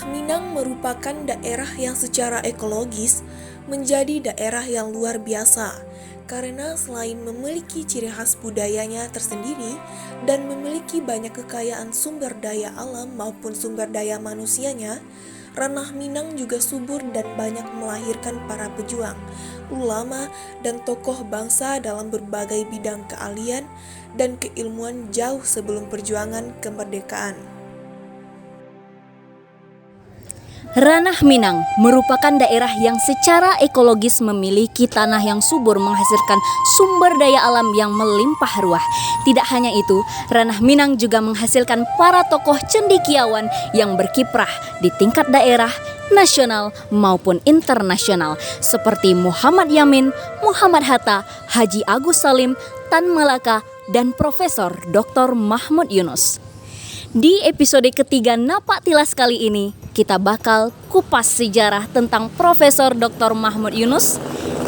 Ranah Minang merupakan daerah yang secara ekologis menjadi daerah yang luar biasa karena selain memiliki ciri khas budayanya tersendiri dan memiliki banyak kekayaan sumber daya alam maupun sumber daya manusianya, Ranah Minang juga subur dan banyak melahirkan para pejuang, ulama, dan tokoh bangsa dalam berbagai bidang keahlian dan keilmuan jauh sebelum perjuangan kemerdekaan. Ranah Minang merupakan daerah yang secara ekologis memiliki tanah yang subur menghasilkan sumber daya alam yang melimpah ruah. Tidak hanya itu, Ranah Minang juga menghasilkan para tokoh cendekiawan yang berkiprah di tingkat daerah, nasional maupun internasional seperti Muhammad Yamin, Muhammad Hatta, Haji Agus Salim, Tan Malaka, dan Profesor Dr. Mahmud Yunus. Di episode ketiga Napak Tilas kali ini, kita bakal kupas sejarah tentang Profesor Dr. Mahmud Yunus.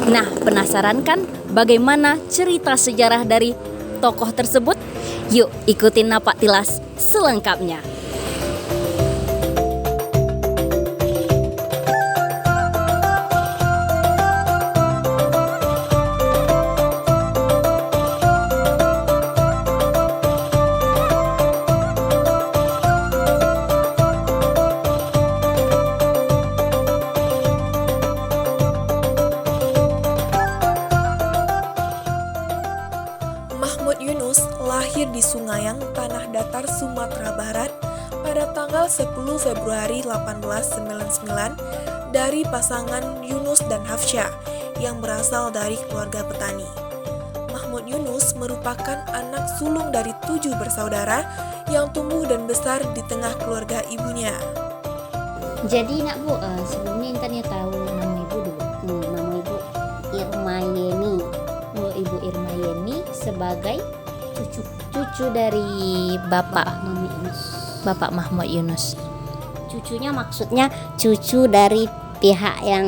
Nah, penasaran kan bagaimana cerita sejarah dari tokoh tersebut? Yuk ikutin Napak Tilas selengkapnya. Mahmud Yunus lahir di Sungayang, Tanah Datar, Sumatera Barat pada tanggal 10 Februari 1899 dari pasangan Yunus dan Hafsyah yang berasal dari keluarga petani. Mahmud Yunus merupakan anak sulung dari 7 bersaudara yang tumbuh dan besar di tengah keluarga ibunya. Jadi nak Bu, sebelumnya Intan ya tahu nama ibu dulu. Nama ibu Irma Yeni. Ibu Irma Yeni sebagai cucu dari Bapak Mahmud Yunus. Cucunya maksudnya cucu dari pihak yang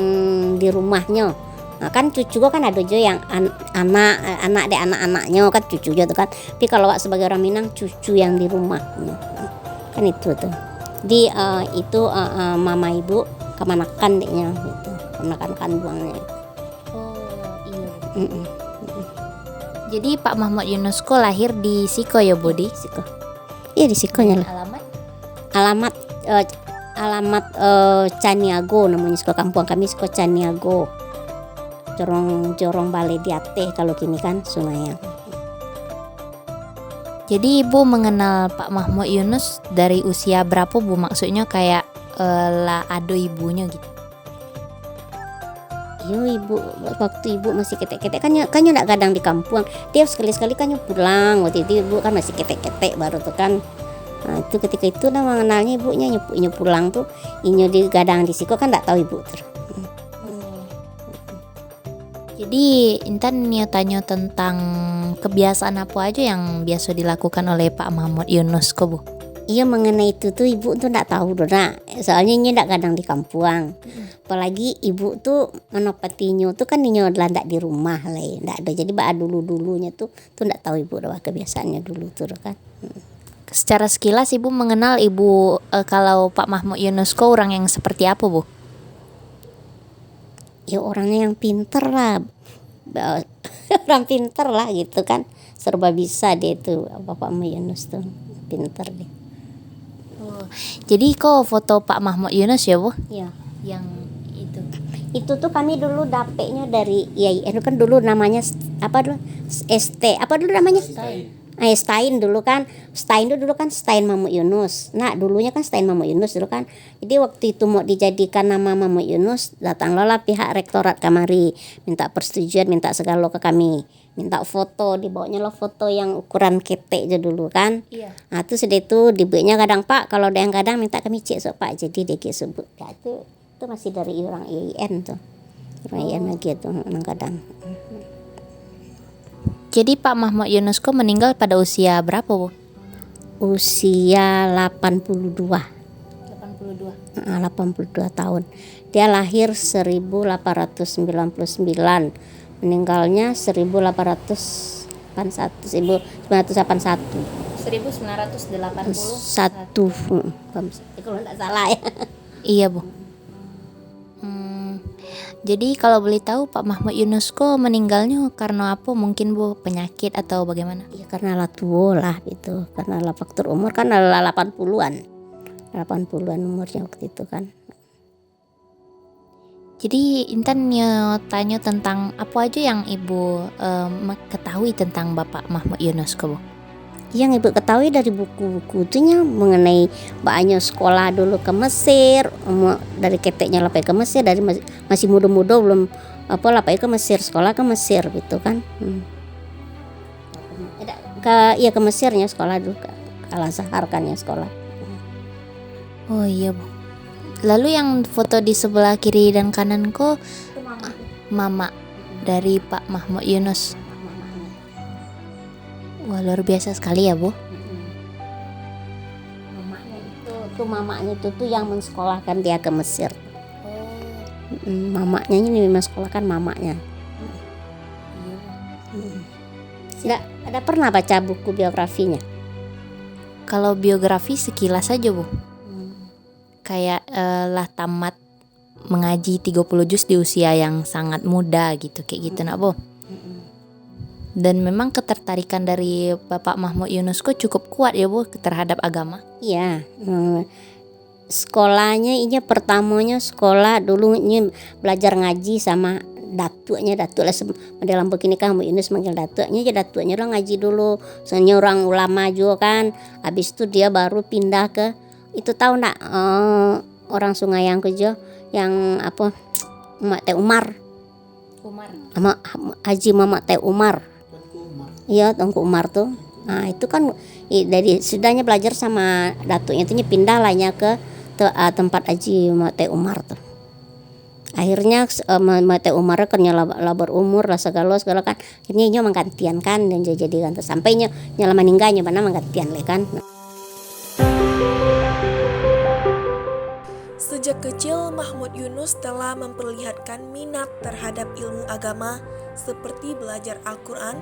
di rumahnya. Nah, kan cucu gua kan ada juga yang anak-anaknya kan cucu juga tuh kan. Tapi kalau sebagai orang Minang cucu yang di rumahnya. Kan itu tuh. Di mama ibu kemanakan deknya gitu. Kemanakan buangnya. Oh iya. Jadi Pak Mahmud Yunus lahir di Siko ya, Budi? Siko. Iya di Sikonya lah. Alamat Caniago namanya, Siko kampung kami Siko Caniago. Jorong Balai Diateh kalau kini kan Sungayang. Jadi Ibu mengenal Pak Mahmud Yunus dari usia berapa, Bu? Maksudnya kayak ado ibunya gitu. Yo ibu, waktu ibu masih ketek-ketek kan nggak kadang di kampung. Dia sekali-sekali kan pulang. Waktu itu ibu kan masih ketek-ketek baru tuh kan. Nah, itu ketika itu lah mengenalnya ibunya nyu pulang tuh inyo di gadang di Siko kan nggak tahu ibu tuh. Jadi Intan tanya tentang kebiasaan apa aja yang biasa dilakukan oleh Pak Mahmud Yunus kok, Bu? Iya mengenai itu tuh ibu tuh nggak tahu dona. Soalnya inyo nggak kadang di kampung. Apalagi ibu tuh menopatinya tuh kan inyo landak di rumah lah ya. Nggak ada. Jadi dulunya tuh nggak tahu ibu doa kebiasaannya dulu tuh kan. Secara sekilas Ibu mengenal Ibu kalau Pak Mahmud Yunus orang yang seperti apa, Bu? Ya orangnya yang pinter lah. Orang pinter lah gitu kan. Serba bisa dia tuh Bapak Mahmud Yunus tuh pinter deh. Jadi kok foto Pak Mahmud Yunus ya, Bu? Iya. Yang Itu tuh kami dulu dapetnya dari IAIN kan dulu namanya apa dulu ST apa dulu namanya Stein dulu kan Stein Mahmud Yunus. Nah dulunya kan Stein Mahmud Yunus dulu kan. Jadi waktu itu mau dijadikan nama Mahmud Yunus, datanglah pihak rektorat kamari minta persetujuan, minta segala ke kami, minta foto, dibawanya lo foto yang ukuran ketek aja dulu kan. Iya. Nah itu sudah itu dibuatnya kadang Pak kalau ada yang kadang minta kami cek so Pak, jadi dia sebut. Nah, itu masih dari orang IAIN tuh. Orang IAIN lagi tuh kadang. Jadi Pak Mahmud Yunus meninggal pada usia berapa, Bu? Usia 82 tahun. Dia lahir 1899, meninggalnya 1981. 1981. Kalau enggak salah ya. Iya Bu. Jadi kalau boleh tahu Pak Mahmud Yunus kok meninggalnya karena apa? Mungkin Bu penyakit atau bagaimana? Ya karena lah tua lah gitu, karena lah faktor umur kan adalah 80-an umurnya waktu itu kan. Jadi Intan tanya tentang apa aja yang Ibu ketahui tentang Bapak Mahmud Yunus kok Bu? Yang ibu ketahui dari buku-buku itunya mengenai banyak sekolah dulu ke Mesir, dari keteknya lapai ke Mesir, dari masih muda-muda belum lapai ke Mesir, sekolah ke Mesir gitu kan. Ke Mesirnya sekolah dulu, ke Al Azhar kan ya sekolah. Oh iya Bu. Lalu yang foto di sebelah kiri dan kanan kok mama dari Pak Mahmud Yunus. Wah luar biasa sekali ya Bu. Mamanya itu tuh yang mensekolahkan dia ke Mesir. Mamanya ini mensekolahkan mamanya. Ada pernah baca buku biografinya? Kalau biografi sekilas aja Bu. Kayak lah tamat mengaji 30 juz di usia yang sangat muda gitu, kayak gitu nak Bu. Dan memang ketertarikan dari Bapak Mahmud Yunus kok cukup kuat ya Bu terhadap agama. Iya, sekolahnya ini pertamanya sekolah dulu ini belajar ngaji sama datuknya, datuk lah dalam begini kan Mahmud Yunus manggil datuknya, ya datuknya orang ngaji dulu, soalnya orang ulama juga kan. Habis itu dia baru pindah ke itu, tahu ndak orang Sungai yang Kejo yang apa Mak Teh Umar. Sama Haji Mamat Teh Umar. Iya, Tengku Umar tuh. Nah itu kan dari sudahnya belajar sama datuknya itu pindah lahnya ke tempat Haji Mate Umar tuh. Akhirnya Mate Umar kan nyala berumur lah segala kan. Akhirnya nyo menggantian kan dan jadi kan sampai nyala meninggalnya mana menggantian le kan. Sejak kecil Mahmud Yunus telah memperlihatkan minat terhadap ilmu agama seperti belajar Al-Quran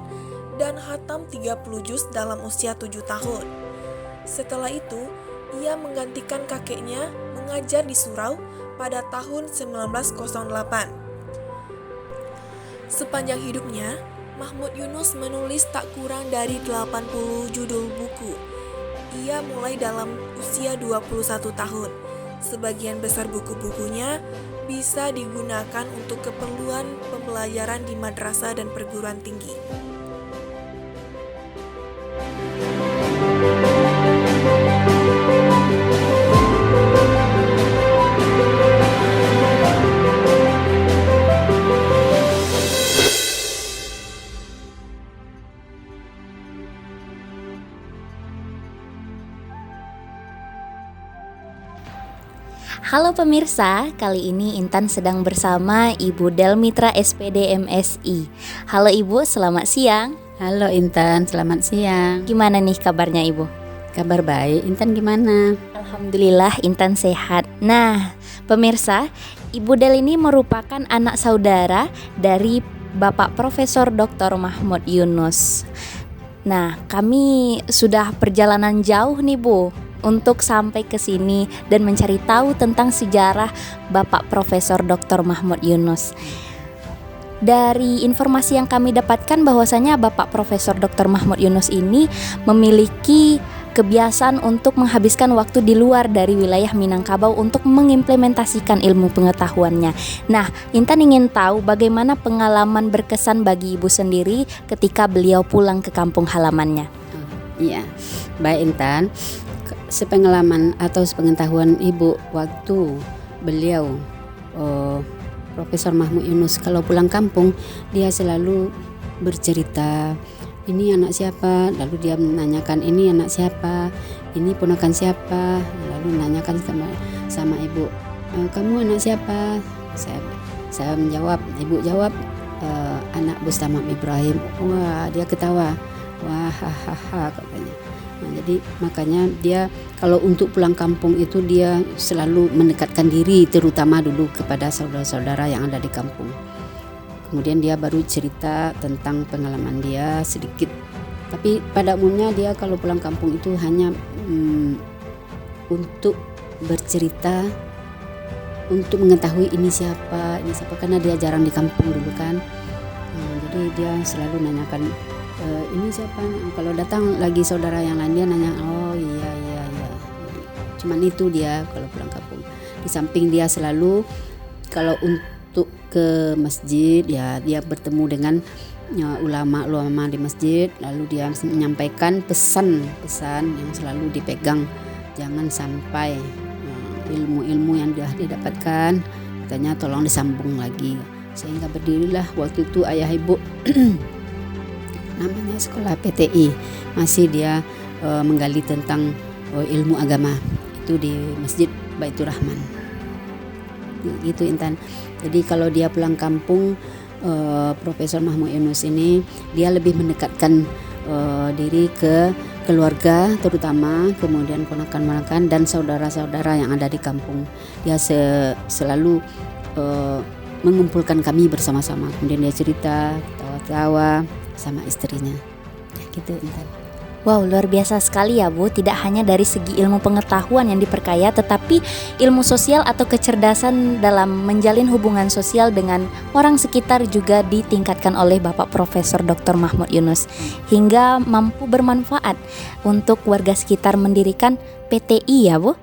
dan khatam 30 juz dalam usia 7 tahun. Setelah itu, ia menggantikan kakeknya mengajar di surau pada tahun 1908. Sepanjang hidupnya, Mahmud Yunus menulis tak kurang dari 80 judul buku. Ia mulai dalam usia 21 tahun. Sebagian besar buku-bukunya bisa digunakan untuk keperluan pembelajaran di madrasah dan perguruan tinggi. Halo pemirsa, kali ini Intan sedang bersama Ibu Delmitra SPD MSI. Halo Ibu, selamat siang. Halo Intan, selamat siang. Gimana nih kabarnya Ibu? Kabar baik, Intan gimana? Alhamdulillah Intan sehat. Nah, pemirsa, Ibu Del ini merupakan anak saudara dari Bapak Profesor Dr. Mahmud Yunus. Nah, kami sudah perjalanan jauh nih Bu untuk sampai ke sini dan mencari tahu tentang sejarah Bapak Profesor Dr. Mahmud Yunus. Dari informasi yang kami dapatkan bahwasanya Bapak Profesor Dr. Mahmud Yunus ini memiliki kebiasaan untuk menghabiskan waktu di luar dari wilayah Minangkabau untuk mengimplementasikan ilmu pengetahuannya. Nah, Intan ingin tahu bagaimana pengalaman berkesan bagi Ibu sendiri ketika beliau pulang ke kampung halamannya. Iya, baik Intan. Sepengalaman atau sepengetahuan Ibu waktu beliau Profesor Mahmud Yunus kalau pulang kampung, dia selalu bercerita, ini anak siapa, lalu dia menanyakan ini anak siapa, ini ponakan siapa, lalu menanyakan sama ibu, kamu anak siapa? Saya menjawab, ibu jawab, anak Bustamam Ibrahim. Wah, dia ketawa, wah hahaha katanya. Nah, jadi makanya dia kalau untuk pulang kampung itu dia selalu mendekatkan diri terutama dulu kepada saudara-saudara yang ada di kampung. Kemudian dia baru cerita tentang pengalaman dia sedikit. Tapi pada umumnya dia kalau pulang kampung itu hanya untuk bercerita untuk mengetahui ini siapa karena dia jarang di kampung dulu kan. Jadi dia selalu nanyakan ini siapa. Kalau datang lagi saudara yang lain dia nanya, oh iya. Cuman itu dia kalau pulang kampung. Di samping dia selalu kalau untuk ke masjid ya dia bertemu dengan ulama di masjid, lalu dia menyampaikan pesan yang selalu dipegang, jangan sampai ilmu-ilmu yang dia didapatkan katanya tolong disambung lagi, sehingga berdirilah waktu itu ayah ibu namanya sekolah PTI, masih dia menggali tentang ilmu agama itu di Masjid Baitur Rahman gitu Intan. Jadi kalau dia pulang kampung, Profesor Mahmud Yunus ini dia lebih mendekatkan diri ke keluarga terutama, kemudian ponakan-ponakan dan saudara-saudara yang ada di kampung. Dia selalu mengumpulkan kami bersama-sama, kemudian dia cerita, tawa-tawa sama istrinya gitu Intan. Wow, luar biasa sekali ya Bu. Tidak hanya dari segi ilmu pengetahuan yang diperkaya, tetapi ilmu sosial atau kecerdasan dalam menjalin hubungan sosial dengan orang sekitar juga ditingkatkan oleh Bapak Profesor Dr. Mahmud Yunus, hingga mampu bermanfaat untuk warga sekitar mendirikan PTI ya Bu.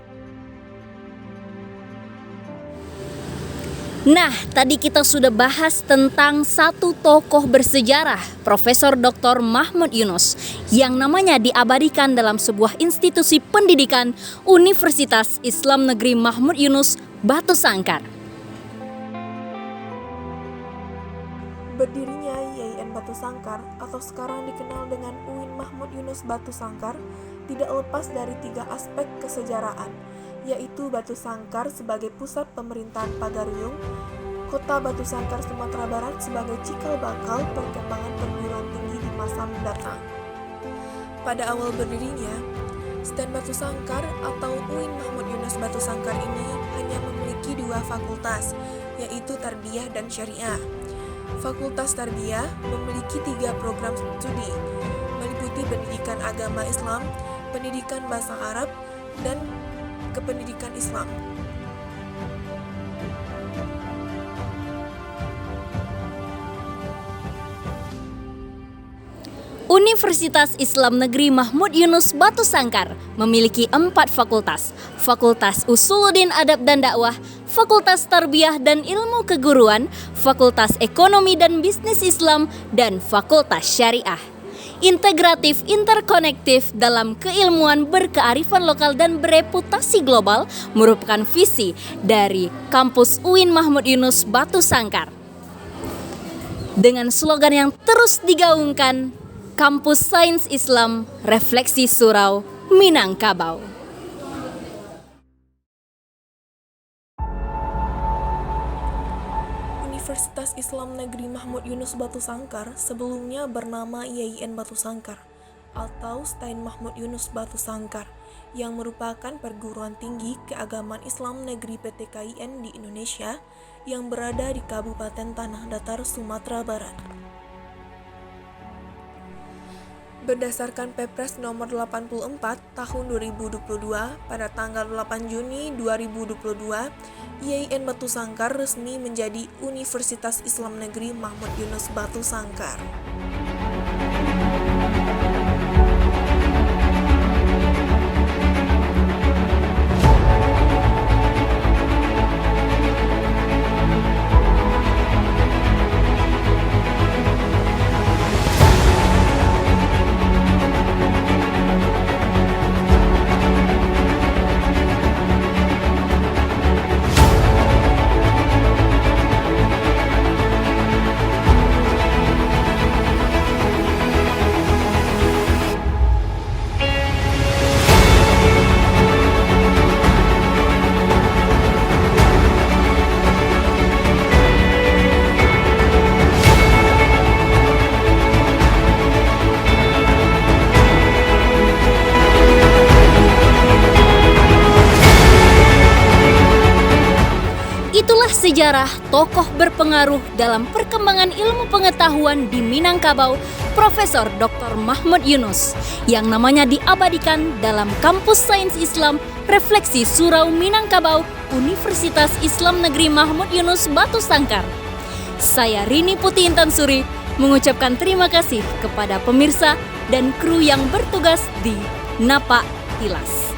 Nah, tadi kita sudah bahas tentang satu tokoh bersejarah, Profesor Dr. Mahmud Yunus, yang namanya diabadikan dalam sebuah institusi pendidikan Universitas Islam Negeri Mahmud Yunus Batu Sangkar. Berdirinya YIN Batu Sangkar atau sekarang dikenal dengan UIN Mahmud Yunus Batu Sangkar tidak lepas dari 3 aspek kesejaraan, yaitu Batu Sangkar sebagai pusat pemerintahan Pagaruyung, kota Batu Sangkar Sumatera Barat sebagai cikal bakal perkembangan perguruan tinggi di masa mendatang. Pada awal berdirinya, STAN Batu Sangkar atau UIN Mahmud Yunus Batu Sangkar ini hanya memiliki 2 fakultas, yaitu Tarbiyah dan Syariah. Fakultas Tarbiyah memiliki 3 program studi, meliputi pendidikan agama Islam, pendidikan bahasa Arab, dan kependidikan Islam. Universitas Islam Negeri Mahmud Yunus Batu Sangkar memiliki 4 fakultas: Fakultas Usuluddin Adab dan Dakwah, Fakultas Tarbiyah dan Ilmu Keguruan, Fakultas Ekonomi dan Bisnis Islam, dan Fakultas Syariah. Integratif, interkonektif dalam keilmuan, berkearifan lokal dan bereputasi global merupakan visi dari kampus UIN Mahmud Yunus Batu Sangkar. Dengan slogan yang terus digaungkan, Kampus Sains Islam, Refleksi Surau, Minangkabau. Universitas Islam Negeri Mahmud Yunus Batu Sangkar sebelumnya bernama YIN Batu Sangkar atau STAN Mahmud Yunus Batu Sangkar, yang merupakan perguruan tinggi keagamaan Islam negeri PTKIN di Indonesia yang berada di Kabupaten Tanah Datar, Sumatera Barat. Berdasarkan Perpres nomor 84 tahun 2022 pada tanggal 8 Juni 2022, YIN Batu Sangkar resmi menjadi Universitas Islam Negeri Mahmud Yunus Batu Sangkar. Itulah sejarah tokoh berpengaruh dalam perkembangan ilmu pengetahuan di Minangkabau Profesor Dr. Mahmud Yunus yang namanya diabadikan dalam Kampus Sains Islam Refleksi Surau Minangkabau Universitas Islam Negeri Mahmud Yunus Batu Sangkar. Saya Rini Putih Intansuri mengucapkan terima kasih kepada pemirsa dan kru yang bertugas di Napak Tilas.